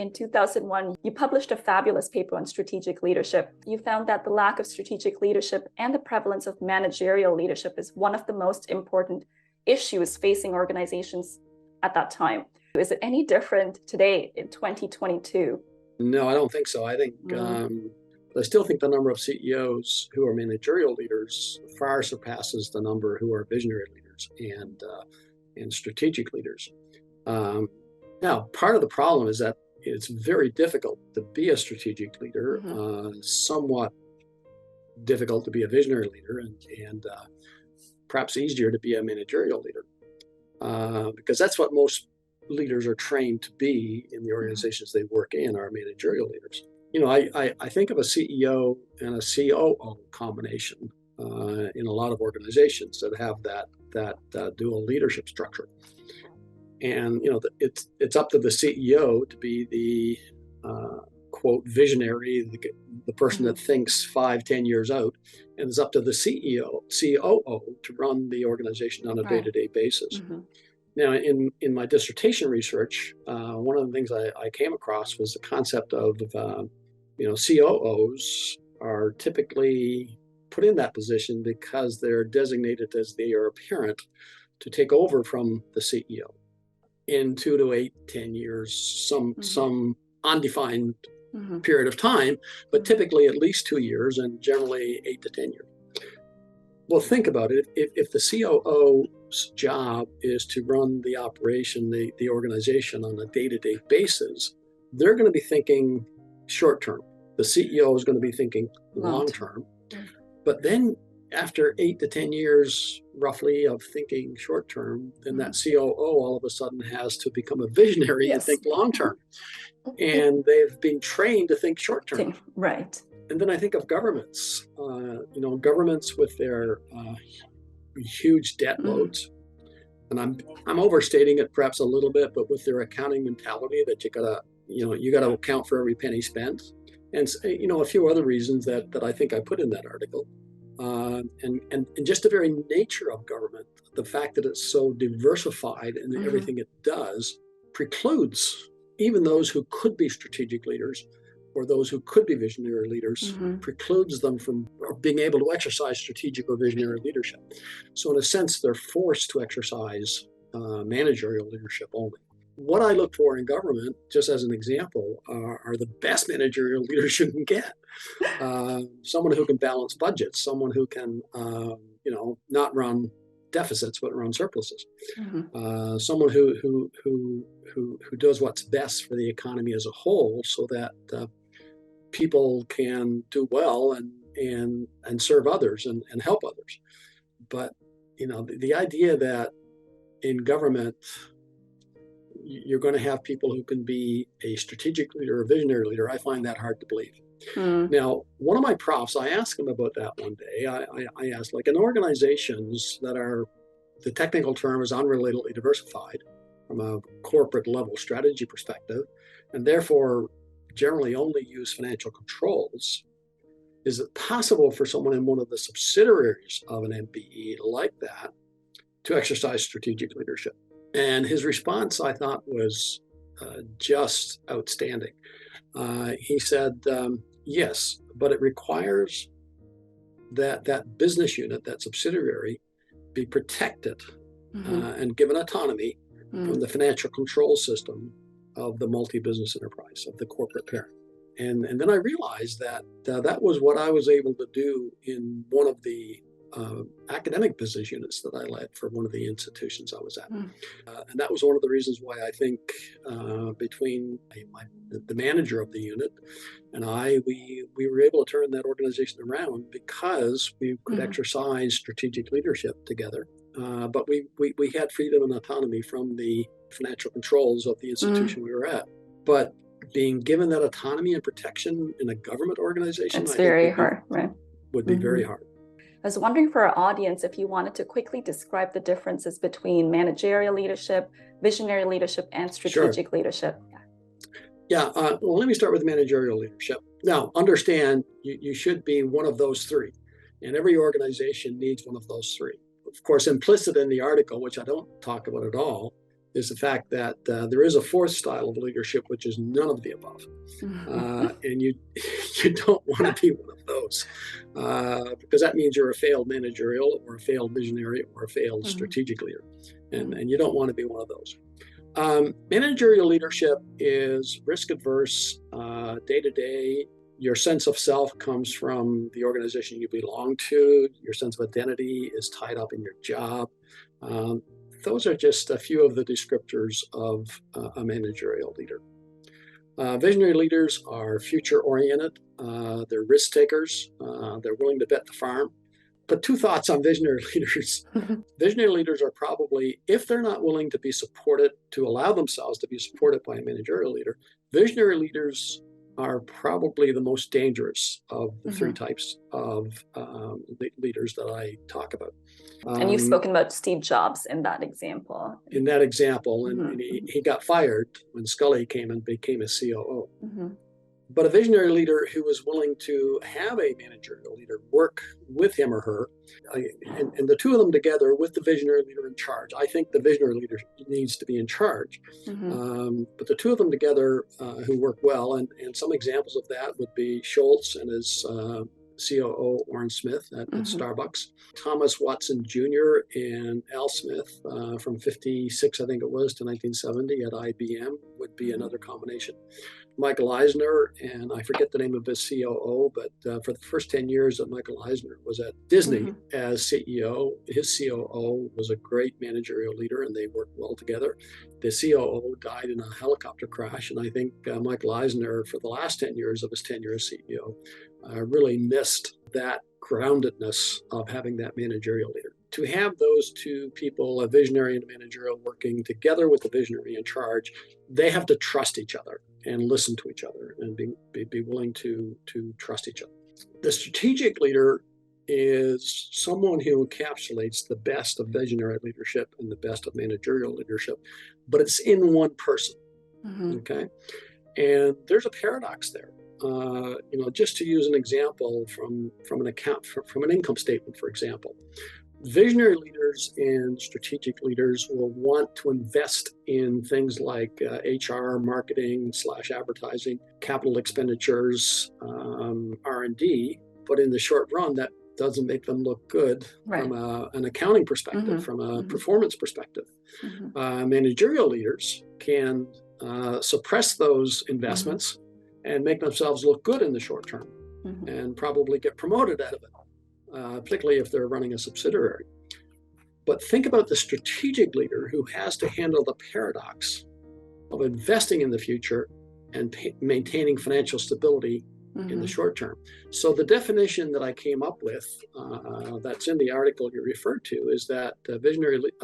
in 2001, you published a fabulous paper on strategic leadership. You found that the lack of strategic leadership and the prevalence of managerial leadership is one of the most important issues facing organizations at that time. Is it any different today in 2022? No, I don't think so. I still think the number of CEOs who are managerial leaders far surpasses the number who are visionary leaders and strategic leaders. Now, part of the problem is that it's very difficult to be a strategic leader, somewhat difficult to be a visionary leader, and perhaps easier to be a managerial leader, because that's what most leaders are trained to be in the organizations they work in, are managerial leaders. I think of a CEO and a COO combination in a lot of organizations that have that dual leadership structure. And it's up to the CEO to be the quote visionary, the person that thinks 5-10 years out, and it's up to the COO to run the organization on a day-to-day basis. Now, in my dissertation research, one of the things I came across was the concept of COOs are typically put in that position because they're designated as the heir apparent to take over from the CEO in 2 to 8, 10 years, some undefined period of time, but typically at least 2 years and generally 8 to 10 years. Well, think about it. If the COO's job is to run the operation, the organization on a day-to-day basis, they're going to be thinking short-term. The CEO is going to be thinking long-term. But then after 8 to 10 years, roughly, of thinking short-term, then that COO all of a sudden has to become a visionary and think long-term. And they've been trained to think short-term. Right. And then I think of governments, governments with their huge debt loads. And I'm overstating it perhaps a little bit, but with their accounting mentality that you gotta account for every penny spent. And a few other reasons that I think I put in that article. And just the very nature of government, the fact that it's so diversified in everything it does, precludes even those who could be strategic leaders or those who could be visionary leaders, precludes them from being able to exercise strategic or visionary leadership. So in a sense, they're forced to exercise managerial leadership only. What I look for in government, just as an example, are the best managerial leaders you can get. Someone who can balance budgets, someone who can, not run deficits but run surpluses. Someone who does what's best for the economy as a whole, so that people can do well and serve others and help others. But the idea that in government you're going to have people who can be a strategic leader or visionary leader, I find that hard to believe. Now, one of my profs, I asked him about that one day. I asked, in organizations that are, the technical term is unrelatedly diversified from a corporate level strategy perspective, and therefore generally only use financial controls, is it possible for someone in one of the subsidiaries of an MPE like that to exercise strategic leadership? And his response, I thought, was just outstanding. He said, yes, but it requires that business unit, that subsidiary, be protected and given autonomy from the financial control system of the multi-business enterprise, of the corporate parent. And then I realized that that was what I was able to do in one of the academic business units that I led for one of the institutions I was at. And that was one of the reasons why I think between the manager of the unit and we were able to turn that organization around because we could exercise strategic leadership together. But we had freedom and autonomy from the financial controls of the institution we were at. But being given that autonomy and protection in a government organization, it's very hard, right? Would be very hard. I was wondering for our audience if you wanted to quickly describe the differences between managerial leadership, visionary leadership, and strategic leadership. Yeah, well, let me start with managerial leadership. Now, understand you should be one of those three, and every organization needs one of those three. Of course, implicit in the article, which I don't talk about at all, is the fact that there is a fourth style of leadership, which is none of the above. And you don't want to be one of those, because that means you're a failed managerial or a failed visionary or a failed strategic leader. And you don't want to be one of those. Managerial leadership is risk adverse, day to day. Your sense of self comes from the organization you belong to. Your sense of identity is tied up in your job. Those are just a few of the descriptors of a managerial leader. Visionary leaders are future-oriented. They're risk takers. They're willing to bet the farm. But two thoughts on visionary leaders. Visionary leaders are probably, if they're not willing to be supported, to allow themselves to be supported by a managerial leader, visionary leaders are probably the most dangerous of the three types of leaders that I talk about. And you've spoken about Steve Jobs in that example. And he got fired when Scully came and became a COO. But a visionary leader who was willing to have a managerial leader work with him or her, and the two of them together with the visionary leader in charge. I think the visionary leader needs to be in charge. But the two of them together who work well, and some examples of that would be Schultz and his COO, Orrin Smith at Starbucks, Thomas Watson Jr. and Al Smith from 56, I think it was, to 1970 at IBM would be another combination. Michael Eisner, and I forget the name of his COO, but for the first 10 years that Michael Eisner was at Disney as CEO, his COO was a great managerial leader and they worked well together. The COO died in a helicopter crash, and I think Michael Eisner, for the last 10 years of his tenure as CEO, really missed that groundedness of having that managerial leader. To have those two people, a visionary and a managerial, working together with the visionary in charge, they have to trust each other and listen to each other and be willing to trust each other. The strategic leader is someone who encapsulates the best of visionary leadership and the best of managerial leadership, but it's in one person. Okay, and there's a paradox there. Just to use an example from an income statement, for example. Visionary leaders and strategic leaders will want to invest in things like HR, marketing / advertising, capital expenditures, R&D, but in the short run, that doesn't make them look good from an accounting perspective, from a performance perspective. Managerial leaders can suppress those investments and make themselves look good in the short term and probably get promoted out of it. Particularly if they're running a subsidiary. But think about the strategic leader who has to handle the paradox of investing in the future and maintaining financial stability in the short term. So the definition that I came up with, that's in the article you referred to, is that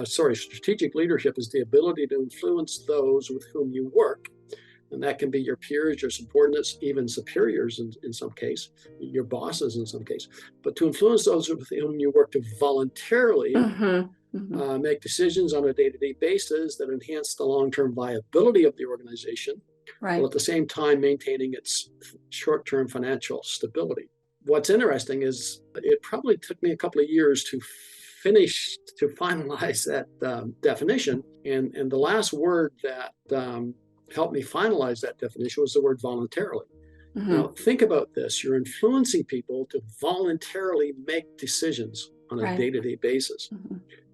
strategic leadership is the ability to influence those with whom you work. And that can be your peers, your subordinates, even superiors in some case, your bosses in some case. But to influence those with whom you work to voluntarily make decisions on a day-to-day basis that enhance the long-term viability of the organization, while at the same time maintaining its short-term financial stability. What's interesting is it probably took me a couple of years to finalize that definition. And the last word that helped me finalize that definition was the word voluntarily. Now, think about this. You're influencing people to voluntarily make decisions on a day-to-day basis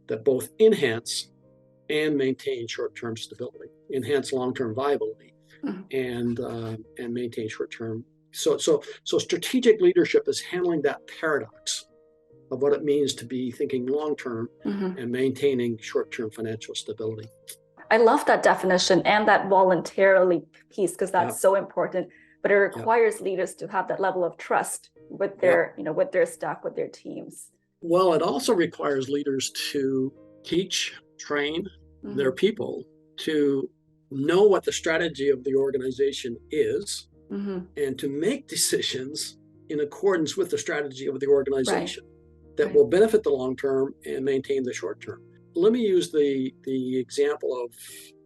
that both enhance and maintain short-term stability, enhance long-term viability, and maintain short-term. So strategic leadership is handling that paradox of what it means to be thinking long-term and maintaining short-term financial stability. I love that definition and that voluntarily piece, because that's so important. But it requires leaders to have that level of trust with their, with their staff, with their teams. Well, it also requires leaders to teach, train their people to know what the strategy of the organization is and to make decisions in accordance with the strategy of the organization that will benefit the long term and maintain the short term. Let me use the example of,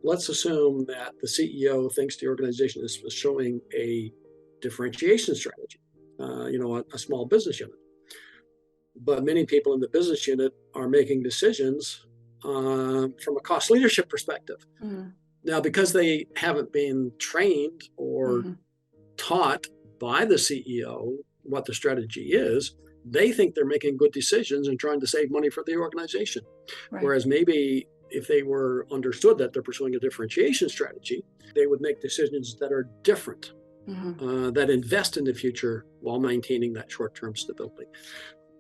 let's assume that the CEO thinks the organization is showing a differentiation strategy, a small business unit. But many people in the business unit are making decisions from a cost leadership perspective. Mm-hmm. Now, because they haven't been trained or taught by the CEO what the strategy is, they think they're making good decisions and trying to save money for the organization. Right. Whereas maybe if they were understood that they're pursuing a differentiation strategy, they would make decisions that are different, that invest in the future while maintaining that short-term stability.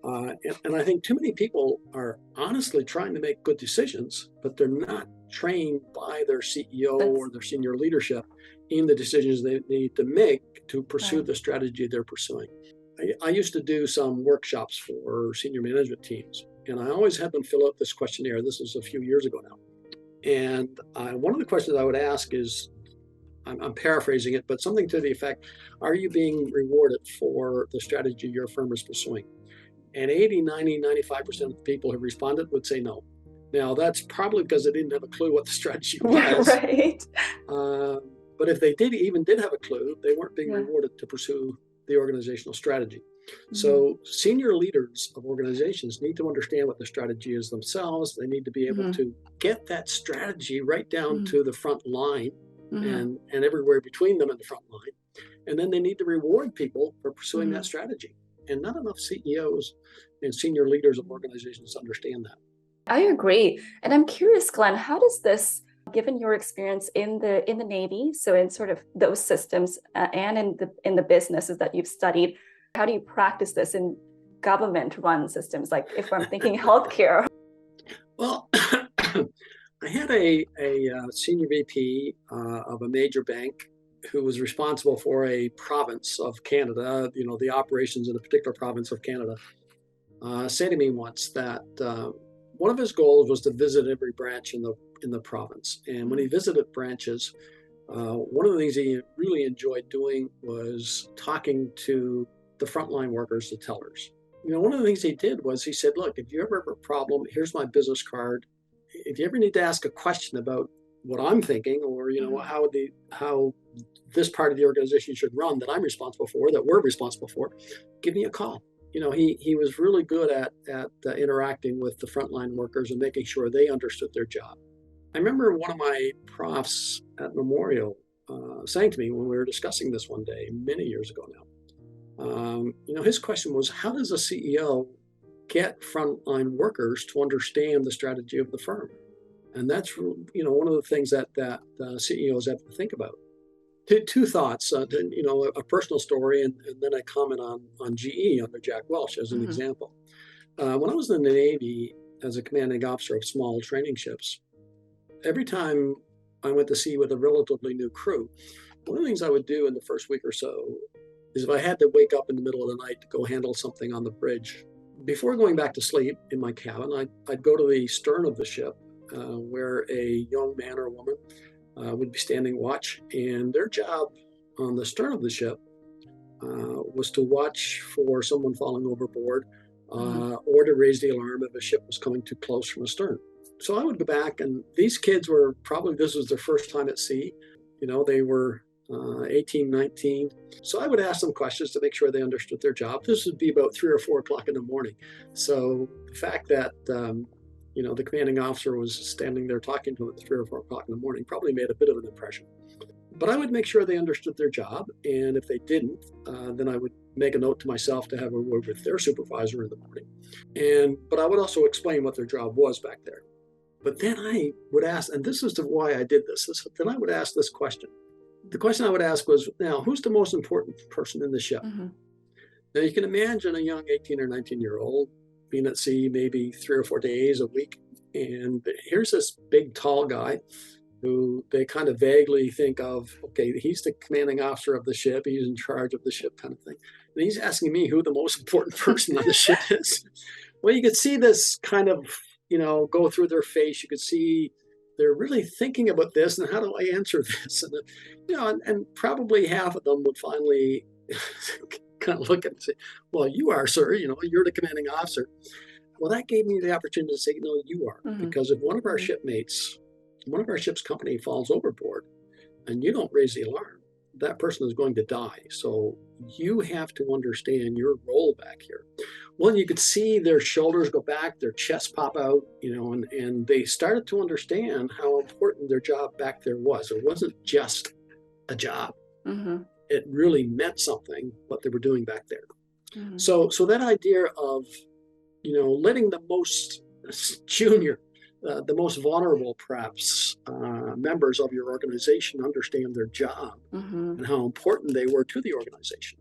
And I think too many people are honestly trying to make good decisions, but they're not trained by their CEO or their senior leadership in the decisions they need to make to pursue the strategy they're pursuing. I used to do some workshops for senior management teams, and I always had them fill out this questionnaire. This was a few years ago now. And one of the questions I would ask is, I'm paraphrasing it, but something to the effect, are you being rewarded for the strategy your firm is pursuing? And 80, 90, 95% of the people who responded would say no. Now, that's probably because they didn't have a clue what the strategy was. Right. But if they did have a clue, they weren't being rewarded to pursue the organizational strategy. So senior leaders of organizations need to understand what the strategy is themselves. They need to be able to get that strategy right down to the front line and everywhere between them and the front line. And then they need to reward people for pursuing that strategy. And not enough CEOs and senior leaders of organizations understand that. I agree. And I'm curious, Glenn, how does this, given your experience in the Navy, so in sort of those systems and in the businesses that you've studied, how do you practice this in government-run systems? Like if I'm thinking healthcare. Well, I had a senior VP of a major bank who was responsible for a province of Canada, the operations in a particular province of Canada, say to me once that one of his goals was to visit every branch in the province. And when he visited branches, one of the things he really enjoyed doing was talking to the frontline workers, the tellers. One of the things he did was he said, look, if you ever have a problem, here's my business card. If you ever need to ask a question about what I'm thinking, or how this part of the organization should run that I'm responsible for, that we're responsible for, give me a call. He was really good at interacting with the frontline workers and making sure they understood their job. I remember one of my profs at Memorial saying to me when we were discussing this one day, many years ago now, his question was, how does a CEO get frontline workers to understand the strategy of the firm? And that's, one of the things that CEOs have to think about. Two thoughts, a personal story, and then I comment on GE under Jack Welch as an example. When I was in the Navy as a commanding officer of small training ships, every time I went to sea with a relatively new crew, one of the things I would do in the first week or so is if I had to wake up in the middle of the night to go handle something on the bridge, before going back to sleep in my cabin, I'd go to the stern of the ship where a young man or woman would be standing watch, and their job on the stern of the ship was to watch for someone falling overboard or to raise the alarm if a ship was coming too close from astern. So I would go back, and these kids this was their first time at sea. They were 18, 19. So I would ask them questions to make sure they understood their job. This would be about 3 or 4 o'clock in the morning. So the fact that the commanding officer was standing there talking to them at 3 or 4 o'clock in the morning probably made a bit of an impression. But I would make sure they understood their job. And if they didn't, then I would make a note to myself to have a word with their supervisor in the morning. But I would also explain what their job was back there. But then I would ask, and this is why I did this, then I would ask this question. The question I would ask was, now, who's the most important person in the ship? Now, you can imagine a young 18 or 19-year-old being at sea maybe 3 or 4 days a week. And here's this big, tall guy who they kind of vaguely think of, okay, he's the commanding officer of the ship. He's in charge of the ship kind of thing. And he's asking me who the most important person on the ship is. Well, you could see this kind of, go through their face. You could see they're really thinking about this and how do I answer this? And, and probably half of them would finally kind of look at it and say, well, you are, sir, you're the commanding officer. Well, that gave me the opportunity to say, no, you are. Because if one of our shipmates, one of our ship's company falls overboard and you don't raise the alarm, that person is going to die. So you have to understand your role back here. Well, you could see their shoulders go back, their chest pop out, and they started to understand how important their job back there was. It wasn't just a job. Mm-hmm. It really meant something what they were doing back there. Mm-hmm. So that idea of, letting the most junior, the most vulnerable, perhaps, members of your organization understand their job Mm-hmm. and how important they were to the organization.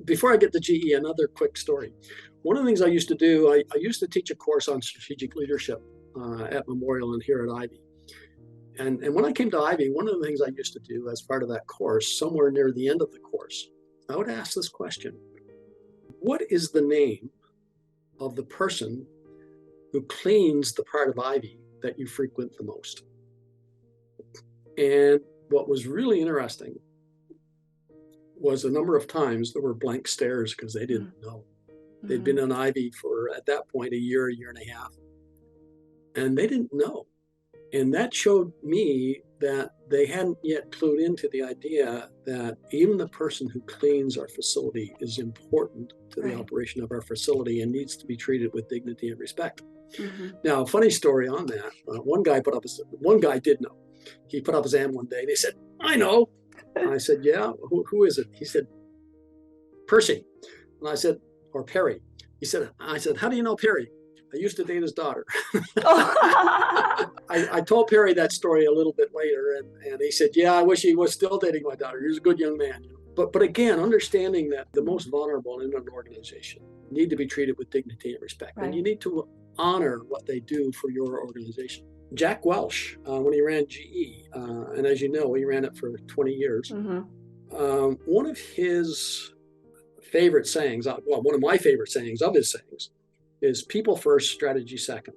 Before I get to GE, another quick story. One of the things I used to do, I used to teach a course on strategic leadership at Memorial and here at Ivy. And when I came to Ivy, one of the things I used to do as part of that course, somewhere near the end of the course, I would ask this question: what is the name of the person who cleans the part of Ivy that you frequent the most? And what was really interesting was a number of times there were blank stares because they didn't know. They'd been on Ivy for, at that point, a year and a half, and they didn't know. And that showed me that they hadn't yet clued into the idea that even the person who cleans our facility is important to the operation of our facility and needs to be treated with dignity and respect. Mm-hmm. Now, a funny story on that. One guy did know. He put up his hand one day and he said, "I know." I said, "Yeah, who is it?" He said, "Percy." And I said, "Or Perry." I said, "How do you know Perry?" "I used to date his daughter." I told Perry that story a little bit later, and he said, "Yeah, I wish he was still dating my daughter. He was a good young man." But again, understanding that the most vulnerable in an organization need to be treated with dignity and respect, and you need to honor what they do for your organization. Jack Welch, when he ran GE, and as you know, he ran it for 20 years. One of his favorite sayings, well, one of my favorite sayings of his sayings, is people first, strategy second.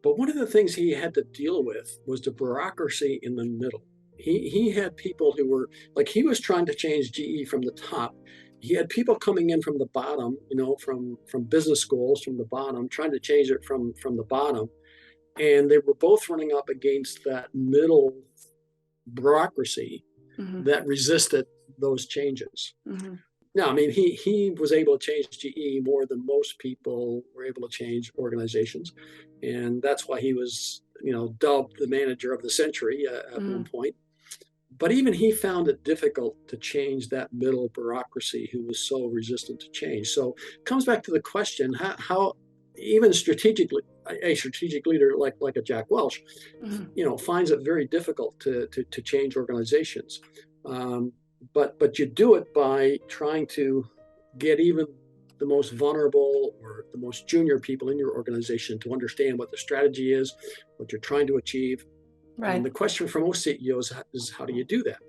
But one of the things he had to deal with was the bureaucracy in the middle. He had people who were, like, he was trying to change GE from the top. He had people coming in from the bottom, from business schools from the bottom, trying to change it from the bottom. And they were both running up against that middle bureaucracy that resisted those changes. Now, I mean, he was able to change GE more than most people were able to change organizations. And that's why he was, dubbed the manager of the century at one point. But even he found it difficult to change that middle bureaucracy who was so resistant to change. So it comes back to the question, how even strategically, a strategic leader like a Jack Welch, finds it very difficult to change organizations. But you do it by trying to get even the most vulnerable or the most junior people in your organization to understand what the strategy is, what you're trying to achieve. And the question for most CEOs is, how do you do that?